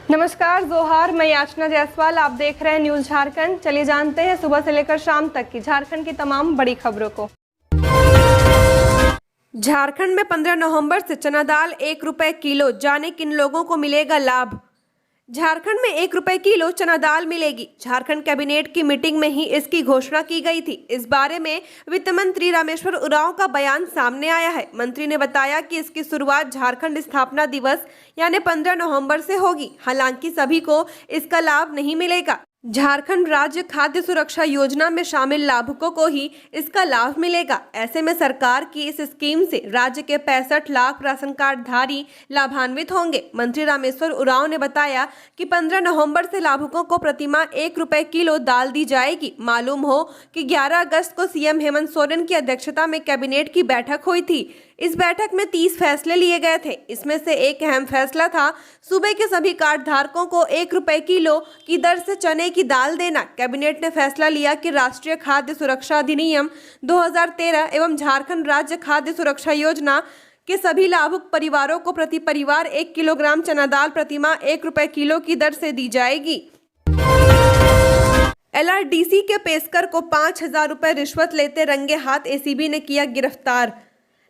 नमस्कार, जोहार। मैं याचना जायसवाल, आप देख रहे हैं न्यूज झारखंड। चलिए जानते हैं सुबह से लेकर शाम तक की झारखंड की तमाम बड़ी खबरों को। झारखंड में 15 नवंबर से चना दाल 1 रुपए किलो, जाने किन लोगों को मिलेगा लाभ। झारखंड में 1 रुपए किलो चना दाल मिलेगी। झारखंड कैबिनेट की मीटिंग में ही इसकी घोषणा की गई थी। इस बारे में वित्त मंत्री रामेश्वर उरांव का बयान सामने आया है। मंत्री ने बताया कि इसकी शुरुआत झारखंड स्थापना दिवस यानी 15 नवंबर से होगी। हालांकि सभी को इसका लाभ नहीं मिलेगा। झारखंड राज्य खाद्य सुरक्षा योजना में शामिल लाभुकों को ही इसका लाभ मिलेगा। ऐसे में सरकार की इस स्कीम से राज्य के 65 लाख राशन कार्ड धारी लाभान्वित होंगे। मंत्री रामेश्वर उरांव ने बताया कि 15 नवंबर से लाभुकों को प्रतिमाह 1 रुपए किलो दाल दी जाएगी। मालूम हो कि 11 अगस्त को सीएम हेमंत सोरेन की अध्यक्षता में कैबिनेट की बैठक हुई थी। इस बैठक में 30 फैसले लिए गए थे। इसमें से एक अहम फैसला था सूबे के सभी कार्ड धारकों को 1 रुपए किलो की दर से चने की दाल देना। कैबिनेट ने फैसला लिया कि राष्ट्रीय खाद्य सुरक्षा अधिनियम 2013 एवं झारखंड राज्य खाद्य सुरक्षा योजना के सभी लाभुक परिवारों को प्रति परिवार 1 किलोग्राम चना दाल प्रतिमाह 1 रुपए किलो की दर से दी जाएगी। एलआरडीसी के पेशकर को 5,000 रुपए रिश्वत लेते रंगे हाथ एसीबी ने किया गिरफ्तार।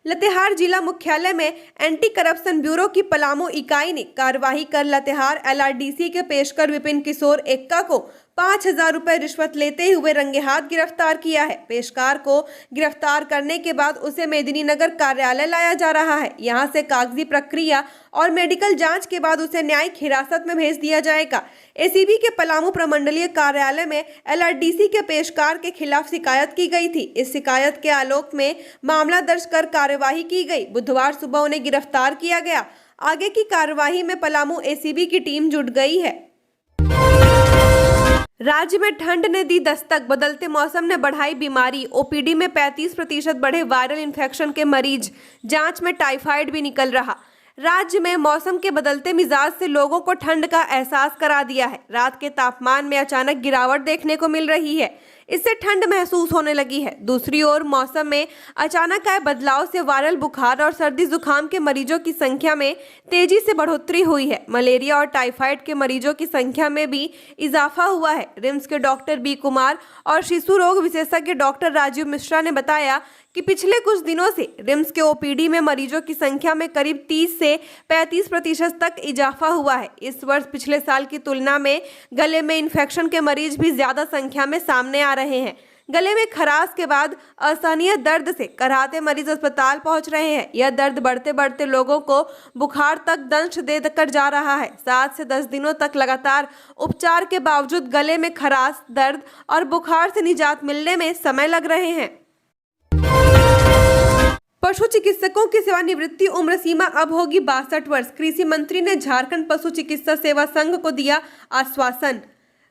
लातेहार जिला मुख्यालय में एंटी करप्शन ब्यूरो की पलामू इकाई ने कार्रवाई कर लातेहार एलआरडीसी के पेशकर विपिन किशोर एक्का को 5,000 रुपए रिश्वत लेते हुए रंगे हाथ गिरफ्तार किया है। पेशकार को गिरफ्तार करने के बाद उसे मेदिनीनगर कार्यालय लाया जा रहा है। यहां से कागजी प्रक्रिया और मेडिकल जांच के बाद उसे न्यायिक हिरासत में भेज दिया जाएगा। एसीबी के पलामू प्रमंडलीय कार्यालय में एलआरडीसी के पेशकार के खिलाफ शिकायत की गई थी। इस शिकायत के आलोक में मामला दर्ज कर कार्यवाही की गई। बुधवार सुबह उन्हें गिरफ्तार किया गया। आगे की कार्यवाही में पलामू एसीबी की टीम जुट गई है। राज्य में ठंड ने दी दस्तक, बदलते मौसम ने बढ़ाई बीमारी। ओपीडी में 35% बढ़े वायरल इन्फेक्शन के मरीज, जांच में टाइफाइड भी निकल रहा। राज्य में मौसम के बदलते मिजाज से लोगों को ठंड का एहसास करा दिया है। रात के तापमान में अचानक गिरावट देखने को मिल रही है। इससे ठंड महसूस होने लगी है। दूसरी ओर मौसम में अचानक आए बदलाव से वायरल बुखार और सर्दी जुकाम के मरीजों की संख्या में तेजी से बढ़ोतरी हुई है। मलेरिया और टाइफाइड के मरीजों की संख्या में भी इजाफा हुआ है। रिम्स के डॉक्टर बी कुमार और शिशु रोग विशेषज्ञ डॉक्टर राजीव मिश्रा ने बताया कि पिछले कुछ दिनों से रिम्स के ओपीडी में मरीजों की संख्या में करीब 30 से 35% तक इजाफा हुआ है। इस वर्ष पिछले साल की तुलना में गले में इन्फेक्शन के मरीज भी ज्यादा संख्या में सामने आ रहे हैं। गले में खराश के बाद असहनीय दर्द से कराहते मरीज अस्पताल पहुंच रहे हैं। यह दर्द बढ़ते बढ़ते लोगों को बुखार तक दंश देकर जा रहा है। 7 से 10 दिनों तक लगातार उपचार के बावजूद गले में खराश, दर्द और बुखार से निजात मिलने में समय लग रहे हैं। पशु चिकित्सकों की सेवानिवृत्ति उम्र सीमा अब होगी 62 वर्ष। कृषि मंत्री ने झारखंड पशु चिकित्सा सेवा संघ को दिया आश्वासन।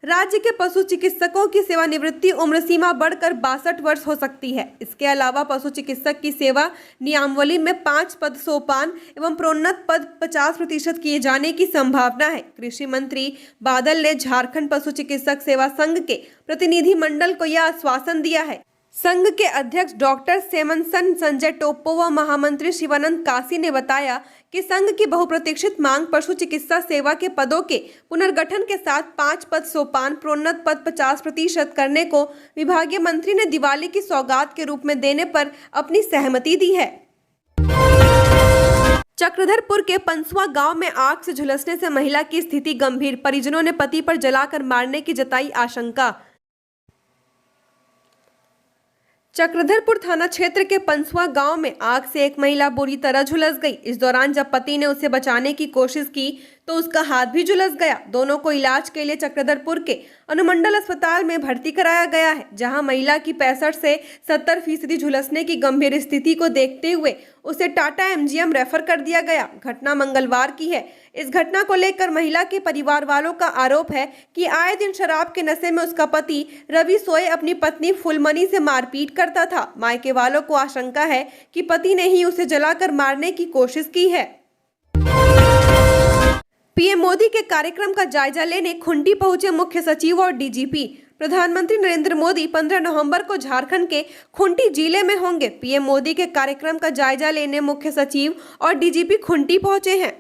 राज्य के पशु चिकित्सकों की सेवानिवृत्ति उम्र सीमा बढ़कर 62 वर्ष हो सकती है। इसके अलावा पशु चिकित्सक की सेवा नियमावली में 5 पद सोपान एवं प्रोन्नत पद 50% किए जाने की संभावना है। कृषि मंत्री बादल ने झारखंड पशु चिकित्सक सेवा संघ के प्रतिनिधि मंडल को यह आश्वासन दिया है। संघ के अध्यक्ष डॉक्टर सेमनसन संजय टोप्पो व महामंत्री शिवानंद काशी ने बताया कि संघ की बहुप्रतीक्षित मांग पशु चिकित्सा सेवा के पदों के पुनर्गठन के साथ 5 पद सोपान, प्रोन्नत पद 50% करने को विभागीय मंत्री ने दिवाली की सौगात के रूप में देने पर अपनी सहमति दी है। चक्रधरपुर के पंसुआ गांव में आग से झुलसने से महिला की स्थिति गंभीर, परिजनों ने पति पर जलाकर मारने की जताई आशंका। चक्रधरपुर थाना क्षेत्र के पंसुआ गांव में आग से एक महिला बुरी तरह झुलस गई। इस दौरान जब पति ने उसे बचाने की कोशिश की तो उसका हाथ भी झुलस गया। दोनों को इलाज के लिए चक्रधरपुर के अनुमंडल अस्पताल में भर्ती कराया गया है, जहां महिला की 65 से 70% झुलसने की गंभीर स्थिति को देखते हुए उसे टाटा एमजीएम रेफर कर दिया गया। घटना मंगलवार की है। इस घटना को लेकर महिला के परिवार वालों का आरोप है कि आए दिन शराब के नशे में उसका पति रवि सोए अपनी पत्नी फुलमणि से मारपीट करता था। मायके वालों को आशंका है कि पति ने ही उसे जलाकर मारने की कोशिश की है। पीएम मोदी के कार्यक्रम का जायजा लेने खुंटी पहुंचे मुख्य सचिव और डीजीपी। प्रधानमंत्री नरेंद्र मोदी 15 नवंबर को झारखंड के खुंटी जिले में होंगे। पीएम मोदी के कार्यक्रम का जायजा लेने मुख्य सचिव और डीजीपी खुंटी पहुंचे हैं।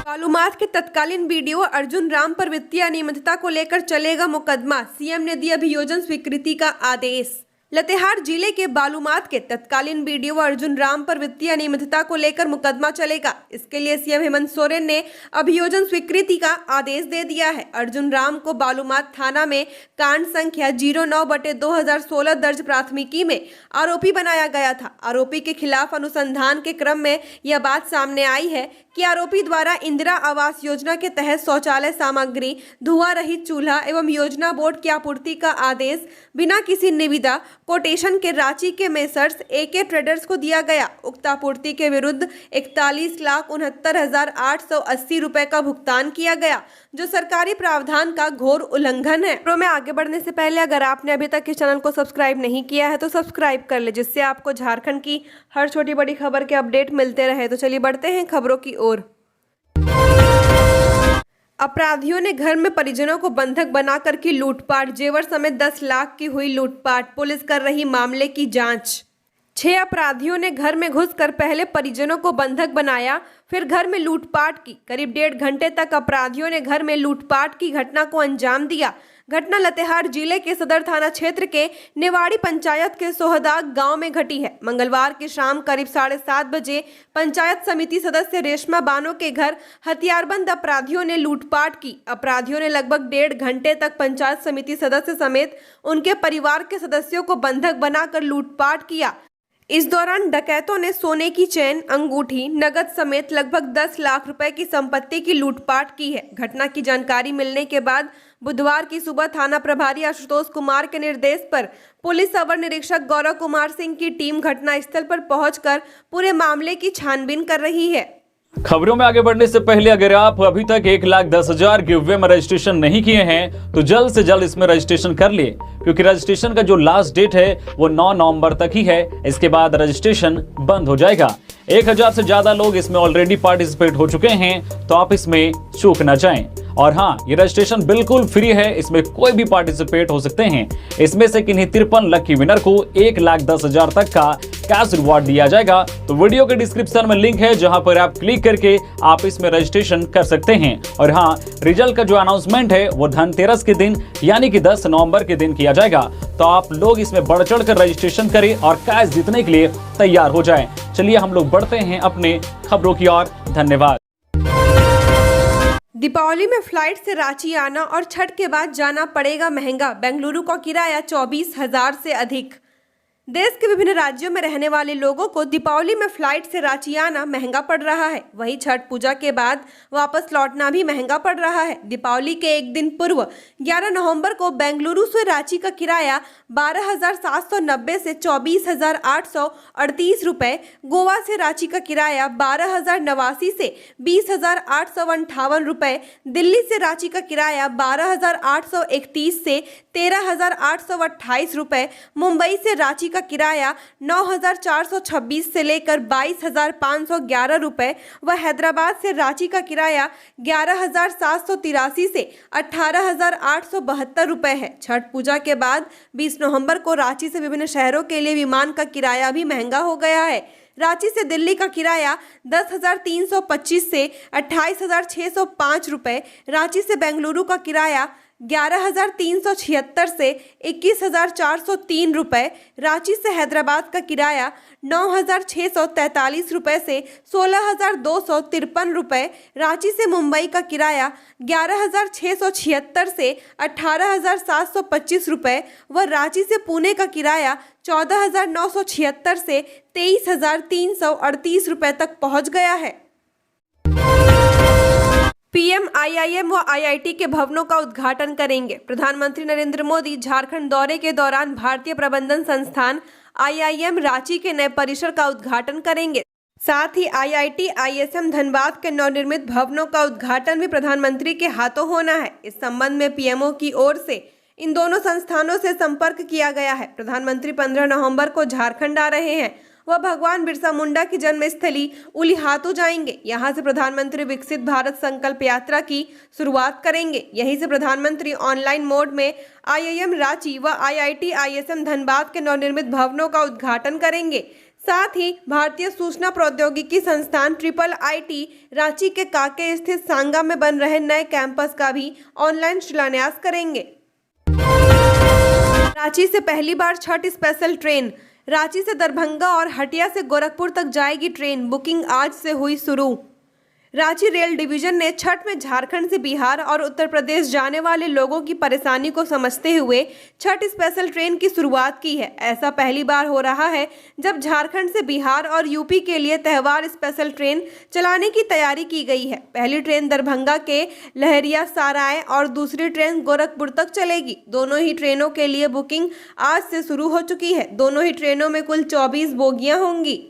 बालूमाथ के तत्कालीन बीडीओ अर्जुन राम पर वित्तीय अनियमितता को लेकर चलेगा मुकदमा, सीएम ने दी अभियोजन स्वीकृति का आदेश। लातेहार जिले के बालूमाथ के तत्कालीन बीडीओ अर्जुन राम पर वित्तीय अनियमितता को लेकर मुकदमा चलेगा। इसके लिए सीएम हेमंत सोरेन ने अभियोजन स्वीकृति का आदेश दे दिया है। अर्जुन राम को बालूमाथ थाना में कांड संख्या 09/2016 दर्ज प्राथमिकी में आरोपी बनाया गया था। आरोपी के खिलाफ अनुसंधान के क्रम में यह बात सामने आई है कि आरोपी द्वारा इंदिरा आवास योजना के तहत शौचालय सामग्री, धुआं रहित चूल्हा एवं योजना बोर्ड की आपूर्ति का आदेश बिना किसी निविदा कोटेशन के रांची के मेसर्स एके ट्रेडर्स को दिया गया। उक्त आपूर्ति के विरुद्ध 41,69,880 रुपए का भुगतान किया गया, जो सरकारी प्रावधान का घोर उल्लंघन है। प्रो में आगे बढ़ने से पहले अगर आपने अभी तक इस चैनल को सब्सक्राइब नहीं किया है तो सब्सक्राइब कर ले, जिससे आपको झारखंड की हर छोटी बड़ी खबर के अपडेट मिलते रहे। तो चलिए बढ़ते हैं खबरों की ओर। अपराधियों ने घर में परिजनों को बंधक बनाकर की लूटपाट, जेवर समेत 10 लाख की हुई लूटपाट। पुलिस कर रही मामले की जांच। 6 अपराधियों ने घर में घुसकर पहले परिजनों को बंधक बनाया, फिर घर में लूटपाट की। करीब 1.5 घंटे तक अपराधियों ने घर में लूटपाट की घटना को अंजाम दिया। घटना लातेहार जिले के सदर थाना क्षेत्र के नेवाड़ी पंचायत के सोहदाग गांव में घटी है। मंगलवार की शाम करीब 7:30 बजे पंचायत समिति सदस्य रेशमा बानो के घर हथियारबंद अपराधियों ने लूटपाट की। अपराधियों ने लगभग 1.5 घंटे तक पंचायत समिति सदस्य समेत उनके परिवार के सदस्यों को बंधक बनाकर लूटपाट किया। इस दौरान डकैतों ने सोने की चेन, अंगूठी, नगद समेत लगभग 10 लाख रुपए की संपत्ति की लूटपाट की है। घटना की जानकारी मिलने के बाद बुधवार की सुबह थाना प्रभारी आशुतोष कुमार के निर्देश पर पुलिस अवर निरीक्षक गौरव कुमार सिंह की टीम घटनास्थल पर पहुंचकर पूरे मामले की छानबीन कर रही है। खबरों में आगे बढ़ने से पहले अगर आप अभी तक 1,10,000 गिवअवे में रजिस्ट्रेशन नहीं किए हैं तो जल्द से जल्द इसमें रजिस्ट्रेशन कर लिए, क्योंकि रजिस्ट्रेशन का जो लास्ट डेट है वो 9 नवंबर तक ही है। इसके बाद रजिस्ट्रेशन बंद हो जाएगा। 1,000 से ज्यादा लोग इसमें ऑलरेडी पार्टिसिपेट हो चुके हैं, तो आप इसमें चूक न जाएं। और हाँ, ये रजिस्ट्रेशन बिल्कुल फ्री है, इसमें कोई भी पार्टिसिपेट हो सकते हैं। इसमें से किन्हीं 53 लकी विनर को 1,10,000 तक का कैश रिवॉर्ड दिया जाएगा। तो वीडियो के डिस्क्रिप्शन में लिंक है, जहां पर आप क्लिक करके आप इसमें रजिस्ट्रेशन कर सकते हैं। और हाँ, रिजल्ट का जो अनाउंसमेंट है वो धनतेरस के दिन यानी कि 10 नवंबर के दिन किया जाएगा। तो आप लोग इसमें बढ़ चढ़ कर रजिस्ट्रेशन करें और कैश जीतने के लिए तैयार हो जाएं। चलिए हम लोग बढ़ते हैं अपने खबरों की ओर। धन्यवाद। दीपावली में फ्लाइट से रांची आना और छठ के बाद जाना पड़ेगा महंगा। बेंगलुरु का किराया 24,000 से अधिक। देश के विभिन्न राज्यों में रहने वाले लोगों को दीपावली में फ्लाइट से रांची आना महंगा पड़ रहा है। वहीं छठ पूजा के बाद वापस लौटना भी महंगा पड़ रहा है। दीपावली के एक दिन पूर्व 11 नवंबर को बेंगलुरु से रांची का किराया 12,790 से 24,838 रुपए, गोवा से रांची का किराया 12,089 से 20,858 रुपए, दिल्ली से रांची का किराया 12,831 से 13,828 रुपए, मुंबई से रांची का किराया 9,426 से लेकर 22,511 रुपए व हैदराबाद से रांची का किराया 11,783 से 18,872 रुपए है। छठ पूजा के बाद 20 नवंबर को रांची से विभिन्न शहरों के लिए विमान का किराया भी महंगा हो गया है। रांची से दिल्ली का किराया 10,325 से 28,605 रुपए, रांची से बेंगलुरु का किराया 11,376 से 21,403 रुपए, रांची से हैदराबाद का किराया 9,643 रुपए से 16,253 रुपए, रांची से मुंबई का किराया 11,676 से 18,725 रुपए व रांची से पुणे का किराया 14,976 से 23,338 रुपए तक पहुंच गया है। पीएम आईआईएम व आईआईटी के भवनों का उद्घाटन करेंगे। प्रधानमंत्री नरेंद्र मोदी झारखंड दौरे के दौरान भारतीय प्रबंधन संस्थान आईआईएम रांची के नए परिसर का उद्घाटन करेंगे। साथ ही आईआईटी आईएसएम धनबाद के नवनिर्मित भवनों का उद्घाटन भी प्रधानमंत्री के हाथों होना है। इस संबंध में पीएमओ की ओर से इन दोनों संस्थानों से संपर्क किया गया है। प्रधानमंत्री 15 नवंबर को झारखंड आ रहे हैं। वह भगवान बिरसा मुंडा की जन्मस्थली उलिहातू जाएंगे। यहां से प्रधानमंत्री विकसित भारत संकल्प यात्रा की शुरुआत करेंगे। यहीं से प्रधानमंत्री ऑनलाइन मोड में आईआईएम रांची व आईआईटी आईएसएम धनबाद के नवनिर्मित भवनों का उद्घाटन करेंगे। साथ ही भारतीय सूचना प्रौद्योगिकी संस्थान IIIT रांची के काके स्थित सांगा में बन रहे नए कैंपस का भी ऑनलाइन शिलान्यास करेंगे। रांची से पहली बार छठ स्पेशल ट्रेन। रांची से दरभंगा और हटिया से गोरखपुर तक जाएगी ट्रेन। बुकिंग आज से हुई शुरू। रांची रेल डिवीजन ने छठ में झारखंड से बिहार और उत्तर प्रदेश जाने वाले लोगों की परेशानी को समझते हुए छठ स्पेशल ट्रेन की शुरुआत की है। ऐसा पहली बार हो रहा है जब झारखंड से बिहार और यूपी के लिए त्यौहार स्पेशल ट्रेन चलाने की तैयारी की गई है। पहली ट्रेन दरभंगा के लहरिया सराय और दूसरी ट्रेन गोरखपुर तक चलेगी। दोनों ही ट्रेनों के लिए बुकिंग आज से शुरू हो चुकी है। दोनों ही ट्रेनों में कुल 24 बोगियां होंगी।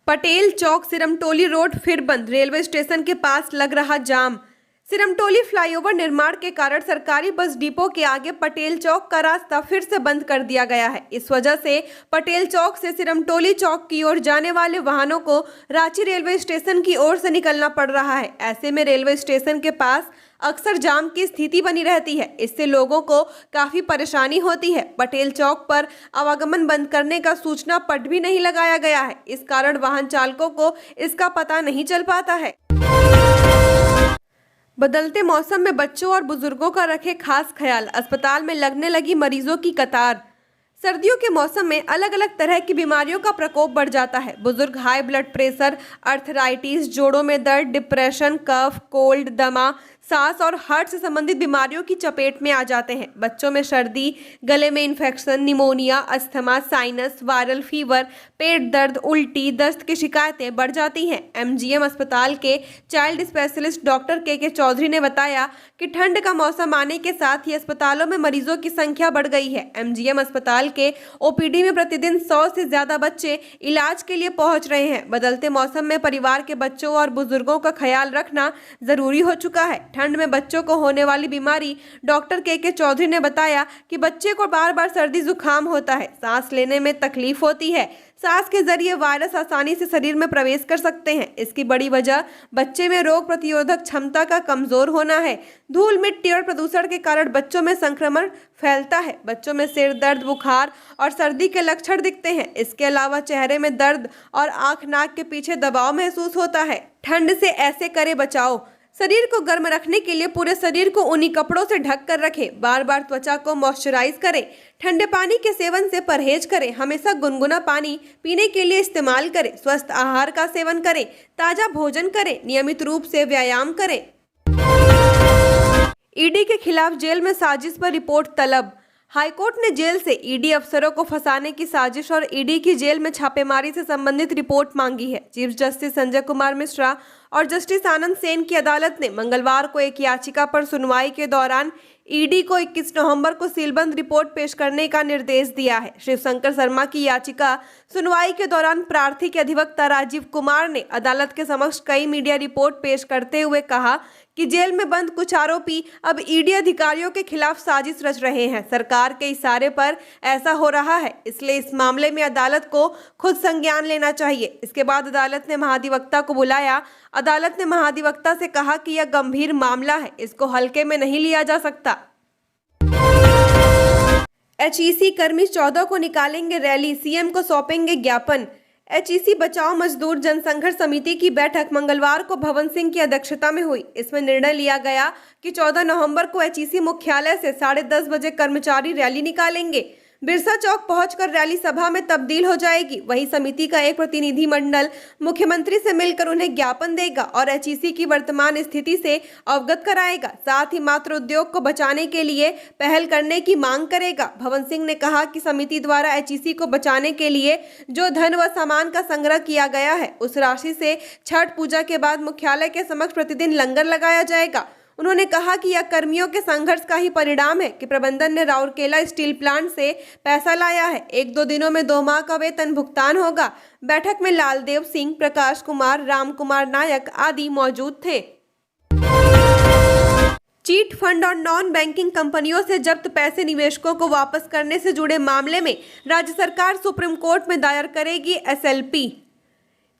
पटेल चौक सिरमटोली रोड फिर बंद। रेलवे स्टेशन के पास लग रहा जाम। सिरमटोली फ्लाईओवर निर्माण के कारण सरकारी बस डिपो के आगे पटेल चौक का रास्ता फिर से बंद कर दिया गया है। इस वजह से पटेल चौक से सिरमटोली चौक की ओर जाने वाले वाहनों को रांची रेलवे स्टेशन की ओर से निकलना पड़ रहा है। ऐसे में रेलवे स्टेशन के पास अक्सर जाम की स्थिति बनी रहती है। इससे लोगों को काफी परेशानी होती है। पटेल चौक पर आवागमन बंद करने का सूचना पट भी नहीं लगाया गया है। इस कारण वाहन चालकों को इसका पता नहीं चल पाता है। बदलते मौसम में बच्चों और बुजुर्गों का रखे खास ख्याल। अस्पताल में लगने लगी मरीजों की कतार। सर्दियों के मौसम में अलग अलग तरह की बीमारियों का प्रकोप बढ़ जाता है। बुजुर्ग हाई ब्लड प्रेशर, अर्थराइटिस, जोड़ों में दर्द, डिप्रेशन, कफ, कोल्ड, दमा, सांस और हार्ट से संबंधित बीमारियों की चपेट में आ जाते हैं। बच्चों में सर्दी, गले में infection, pneumonia, asthma, sinus, viral fever, पेट दर्द, उल्टी, दस्त की शिकायतें बढ़ जाती हैं। MGM अस्पताल के चाइल्ड स्पेशलिस्ट डॉक्टर के चौधरी ने बताया कि ठंड का मौसम आने के साथ ही अस्पतालों में मरीजों की संख्या बढ़ गई है। MGM अस्पताल के OPD में प्रतिदिन 100 से ज्यादा बच्चे इलाज के लिए पहुंच रहे हैं। बदलते मौसम में परिवार के बच्चों और बुजुर्गों का ख्याल रखना जरूरी हो चुका है। ठंड में बच्चों को होने वाली बीमारी, डॉक्टर के चौधरी ने बताया कि बच्चे को बार बार सर्दी जुकाम होता है, सांस लेने में तकलीफ होती है, सांस के जरिए वायरस आसानी से शरीर में प्रवेश कर सकते हैं। इसकी बड़ी वजह बच्चे में रोग प्रतिरोधक क्षमता का कमजोर होना है। धूल, मिट्टी और प्रदूषण के कारण बच्चों में संक्रमण फैलता है। बच्चों में सिर दर्द, बुखार और सर्दी के लक्षण दिखते हैं। इसके अलावा चेहरे में दर्द और आंख नाक के पीछे दबाव महसूस होता है। ठंड से ऐसे करे बचाओ। शरीर को गर्म रखने के लिए पूरे शरीर को ऊनी कपड़ों से ढक कर रखें। बार बार त्वचा को मॉइस्चराइज करें। ठंडे पानी के सेवन से परहेज करें। हमेशा गुनगुना पानी पीने के लिए इस्तेमाल करें। स्वस्थ आहार का सेवन करें। ताजा भोजन करें। नियमित रूप से व्यायाम करें। ईडी के खिलाफ जेल में साजिश पर रिपोर्ट तलब। हाईकोर्ट ने जेल से ईडी अफसरों को फंसाने की साजिश और ईडी की जेल में छापेमारी से संबंधित रिपोर्ट मांगी है। चीफ जस्टिस संजय कुमार मिश्रा और जस्टिस आनंद सेन की अदालत ने मंगलवार को एक याचिका पर सुनवाई के दौरान ईडी को 21 नवंबर को सीलबंद रिपोर्ट पेश करने का निर्देश दिया है। शिवशंकर शर्मा की याचिका सुनवाई के दौरान प्रार्थी के अधिवक्ता राजीव कुमार ने अदालत के समक्ष कई मीडिया रिपोर्ट पेश करते हुए कहा कि जेल में बंद कुछ आरोपी अब ईडी अधिकारियों के खिलाफ साजिश रच रहे हैं। सरकार के इशारे पर ऐसा हो रहा है, इसलिए इस मामले में अदालत को खुद संज्ञान लेना चाहिए। इसके बाद अदालत ने महाधिवक्ता को बुलाया। अदालत ने महाधिवक्ता से कहा कि यह गंभीर मामला है, इसको हल्के में नहीं लिया जा सकता। HEC कर्मी 14 को निकालेंगे रैली, सीएम को सौंपेंगे ज्ञापन। HEC बचाओ मजदूर जनसंघर्ष समिति की बैठक मंगलवार को भवन सिंह की अध्यक्षता में हुई। इसमें निर्णय लिया गया कि 14 नवंबर को HEC मुख्यालय से 10:30 बजे कर्मचारी रैली निकालेंगे। बिरसा चौक पहुंचकर रैली सभा में तब्दील हो जाएगी। वहीं समिति का एक प्रतिनिधि मंडल मुख्यमंत्री से मिलकर उन्हें ज्ञापन देगा और HEC की वर्तमान स्थिति से अवगत कराएगा। साथ ही मात्र उद्योग को बचाने के लिए पहल करने की मांग करेगा। भवन सिंह ने कहा कि समिति द्वारा HEC को बचाने के लिए जो धन व सामान का संग्रह किया गया है, उस राशि से छठ पूजा के बाद मुख्यालय के समक्ष प्रतिदिन लंगर लगाया जाएगा। उन्होंने कहा कि यह कर्मियों के संघर्ष का ही परिणाम है कि प्रबंधन ने राउरकेला स्टील प्लांट से पैसा लाया है। 1-2 दिनों में 2 माह का वेतन भुगतान होगा। बैठक में लालदेव सिंह, प्रकाश कुमार, राम कुमार नायक आदि मौजूद थे। चीट फंड और नॉन बैंकिंग कंपनियों से जब्त पैसे निवेशकों को वापस करने से जुड़े मामले में राज्य सरकार सुप्रीम कोर्ट में दायर करेगी SLP।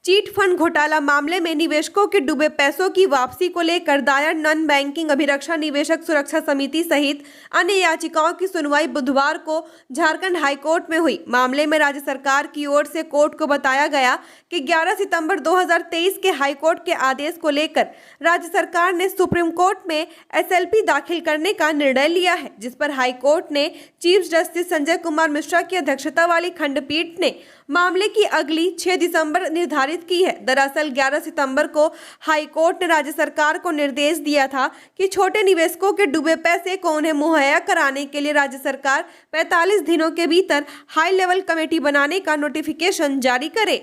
चीट फंड घोटाला मामले में निवेशकों के डूबे पैसों की वापसी को लेकर दायर नॉन बैंकिंग अभिरक्षा निवेशक सुरक्षा समिति सहित अन्य याचिकाओं की सुनवाई बुधवार को झारखंड हाईकोर्ट में हुई। मामले में राज्य सरकार की ओर से कोर्ट को बताया गया कि 11 सितंबर 2023 के हाईकोर्ट के आदेश को लेकर राज्य सरकार ने सुप्रीम कोर्ट में एसएलपी दाखिल करने का निर्णय लिया है, जिस पर हाईकोर्ट ने चीफ जस्टिस संजय कुमार मिश्रा की अध्यक्षता वाली खंडपीठ ने मामले की अगली 6 दिसंबर निर्धारित की है। दरअसल 11 सितंबर को हाईकोर्ट ने राज्य सरकार को निर्देश दिया था कि छोटे निवेशकों के डूबे पैसे को उन्हें मुहैया कराने के लिए राज्य सरकार 45 दिनों के भीतर हाई लेवल कमेटी बनाने का नोटिफिकेशन जारी करे।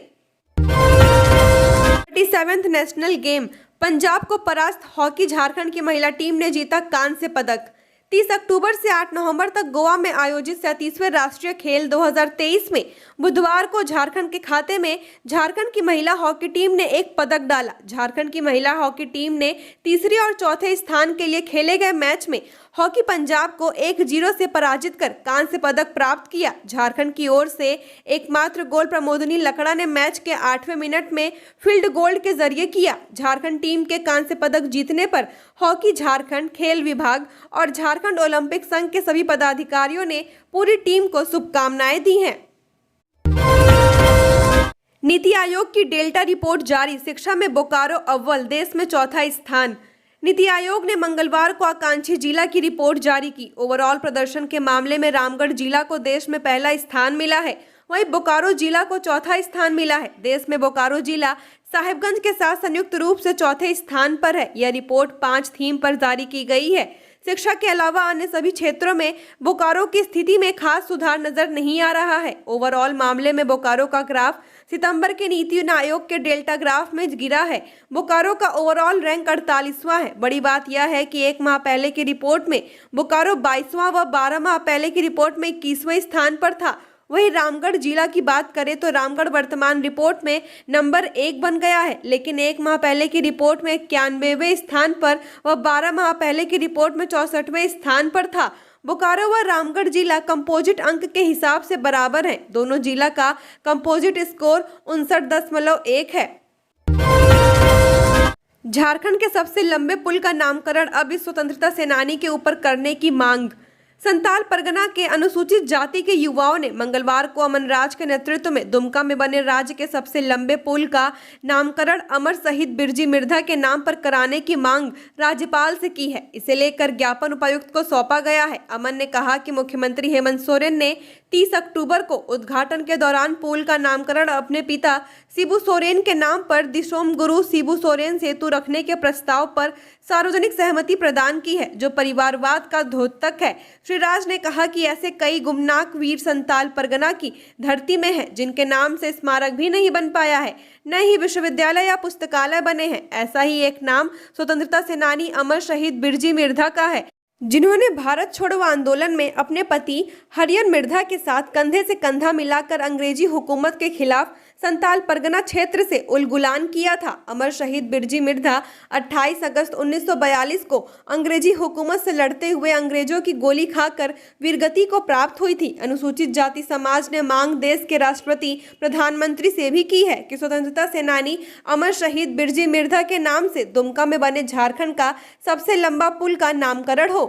37th नेशनल गेम, पंजाब को परास्त हॉकी, झारखंड की महिला टीम ने जीता कांस्य पदक। 30 अक्टूबर से 8 नवंबर तक गोवा में आयोजित 37वें राष्ट्रीय खेल 2023 में बुधवार को झारखंड के खाते में झारखंड की महिला हॉकी टीम ने एक पदक डाला। झारखंड की महिला हॉकी टीम ने तीसरे और चौथे स्थान के लिए खेले गए मैच में हॉकी पंजाब को 1-0 से पराजित कर कांस्य पदक प्राप्त किया। झारखंड की ओर से एकमात्र गोल प्रमोदिनी लकड़ा ने मैच के 8वें मिनट में फील्ड गोल के जरिए किया। झारखंड टीम के कांस्य पदक जीतने पर हॉकी झारखंड, खेल विभाग और झारखंड ओलंपिक संघ के सभी पदाधिकारियों ने पूरी टीम को शुभकामनाएं दी हैं। नीति आयोग की डेल्टा रिपोर्ट जारी, शिक्षा में बोकारो अव्वल, देश में चौथा स्थान। नीति आयोग ने मंगलवार को आकांक्षी जिला की रिपोर्ट जारी की। ओवरऑल प्रदर्शन के मामले में रामगढ़ जिला को देश में पहला स्थान मिला है, वहीं बोकारो जिला को चौथा स्थान मिला है। देश में बोकारो जिला साहिबगंज के साथ संयुक्त रूप से चौथे स्थान पर है। यह रिपोर्ट 5 थीम पर जारी की गई है। शिक्षा के अलावा अन्य सभी क्षेत्रों में बोकारो की स्थिति में खास सुधार नजर नहीं आ रहा है। ओवरऑल मामले में बोकारो का ग्राफ सितंबर के नीति आयोग के डेल्टा ग्राफ में गिरा है। बोकारो का ओवरऑल रैंक 48वां है। बड़ी बात यह है कि 1 माह पहले की रिपोर्ट में बोकारो 22वां व 12 माह पहले की रिपोर्ट में 21वें स्थान पर था। वहीं रामगढ़ जिला की बात करें तो रामगढ़ वर्तमान रिपोर्ट में नंबर 1 बन गया है, लेकिन 1 माह पहले की रिपोर्ट में 91वें स्थान पर व 12 माह पहले की रिपोर्ट में 64वें स्थान पर था। बोकारो व रामगढ़ जिला कंपोजिट अंक के हिसाब से बराबर हैं। दोनों जिला का कंपोजिट स्कोर 59.1 है। झारखंड के सबसे लंबे पुल का नामकरण अब इस स्वतंत्रता सेनानी के ऊपर करने की मांग। संताल परगना के अनुसूचित जाति के युवाओं ने मंगलवार को अमन राज के नेतृत्व में दुमका में बने राज्य के सबसे लंबे पुल का नामकरण अमर शहीद बिरजी मिर्धा के नाम पर कराने की मांग राज्यपाल से की है। इसे लेकर ज्ञापन उपायुक्त को सौंपा गया है। अमन ने कहा कि मुख्यमंत्री हेमंत सोरेन ने 30 अक्टूबर को उद्घाटन के दौरान पुल का नामकरण अपने पिता शिबू सोरेन के नाम पर दिशोम गुरु शिबू सोरेन सेतु रखने के प्रस्ताव पर सार्वजनिक सहमति प्रदान की है, जो परिवारवाद का द्योतक है। श्री राज ने कहा कि ऐसे कई गुमनाक वीर संताल परगना की धरती में हैं, जिनके नाम से स्मारक भी नहीं बन पाया है, न ही विश्वविद्यालय या पुस्तकालय बने हैं। ऐसा ही एक नाम स्वतंत्रता सेनानी अमर शहीद बिरजी मिर्धा का है, जिन्होंने भारत छोड़ो आंदोलन में अपने पति हरियन मिर्धा के साथ कंधे से कंधा मिलाकर अंग्रेजी हुकूमत के खिलाफ संताल परगना क्षेत्र से उलगुलान किया था। अमर शहीद बिरजी मिर्धा 28 अगस्त 1942 को अंग्रेजी हुकूमत से लड़ते हुए अंग्रेजों की गोली खाकर वीरगति को प्राप्त हुई थी। अनुसूचित जाति समाज ने मांग देश के राष्ट्रपति प्रधानमंत्री से भी की है कि स्वतंत्रता सेनानी अमर शहीद बिरजी मिर्धा के नाम से दुमका में बने झारखंड का सबसे लंबा पुल का नामकरण हो।